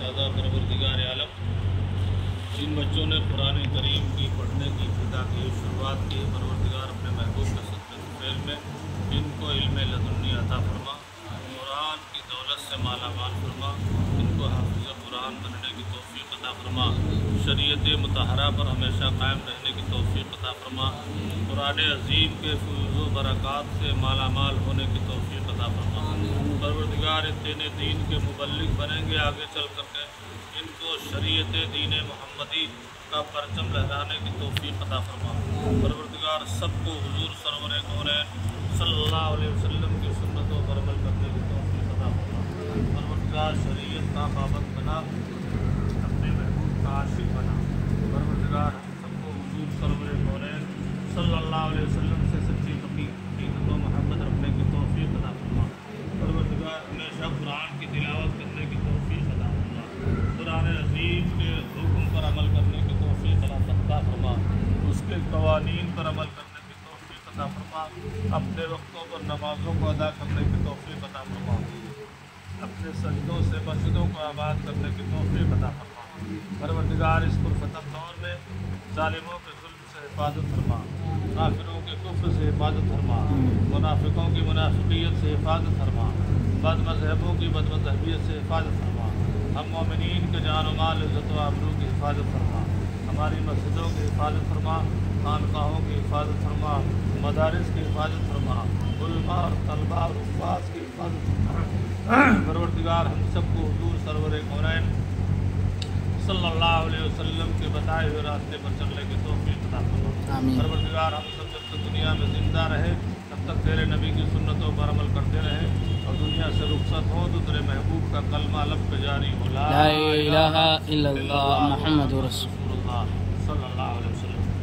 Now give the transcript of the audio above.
ताज़ा परवरदिगार आलम, जिन बच्चों ने कुरान करीम की पढ़ने की इब्तिदा की शुरुआत की, परवरदिगार अपने महबूब के सदक़े में इनको इल्म लदुन्नी अता फरमा, कुरान की दौलत से माला माल फरमा, इनको हाफिज़ कुरान बनने की तौफ़ीक़ अता फरमा, शरीयत मुतहरा पर हमेशा कायम रहने की तौफ़ीक़ अता फरमा, कुरान अज़ीम के फैज़ व बरक़ात से माला माल होने की तौफ़ीक़ अता फरमा। परवरदिगार तेने दीन के मुबल्लिग बनेंगे आगे चल करके, इनको शरीयत दीन मुहम्मदी का परचम लहराने की तौफ़ीक़ अता फरमा। परवरदिगार सबको हुज़ूर सरवर कौनैन सल्लल्लाहु अलैहि वसल्लम की सुन्नतों पर अमल करने की तौफ़ीक़ अता फरमा। परवरदिगार शरीयत का पाबंद बना, अपने महबूब का आशिक़ बना। परवरदिगार सबको हुज़ूर सरवर कौनैन सल्लल्लाहु अलैहि वसल्लम से सच्ची हकीकत व मोहब्बत रखने की तौफ़ीक़ अता फरमा। परवरदिगार हमेशा कुरान की तिलावत करने की तौफ़ीक़ अता फरमा, कुरान अज़ीम के हुक्म पर अमल करने की तौफ़ीक़ अता फरमा, उसके क़वानीन पर अमल करने की तौफ़ीक़ अता फरमा, अपने वक्तों पर नमाज़ों को अदा करने की तौफ़ीक़ अता फरमा, अपने सजदों से मस्जिदों को आबाद करने की तौफ़ीक़ अता फरमा। परवरदिगार इस पुरफ़तन दौर में ज़ालिमों के ज़ुल्म से हिफाजत फरमा, काफिरों के कुफ्र से हिफाजत फरमा, मुनाफिकों की मुनाफिकियत से हिफाजत फरमा, बदमज़हबों की बदमज़हबियत से हिफाजत फरमा, हम मोमिनीन के जान व माल इज़्ज़त व आबरू की हिफाजत फरमा, हमारी मस्जिदों की हिफाजत फरमा, खानकाहों की हिफाजत फरमा, मदारिस की हिफाजत फरमा, उलमा और तलबा और हुफ़ाज़ की हिफाजत फरमा। परवरदिगार हम सबको हुज़ूर सरवर कौनैन सल्लल्लाहु अलैहि वसल्लम के बताए हुए रास्ते पर चलने की तौफ़ीक़ अता फरमा। परवरदिगार हम सब जब तक दुनिया में ज़िंदा रहे तब तक तेरे नबी की सुन्नतों पर अमल करते रहें, और दुनिया से रुखसत हो तो तेरे महबूब का कलमा लब पे जारी हो, ला इलाहा इल्लल्लाह मुहम्मदुर रसूलुल्लाह सल्लल्लाहु अलैहि वसल्लम।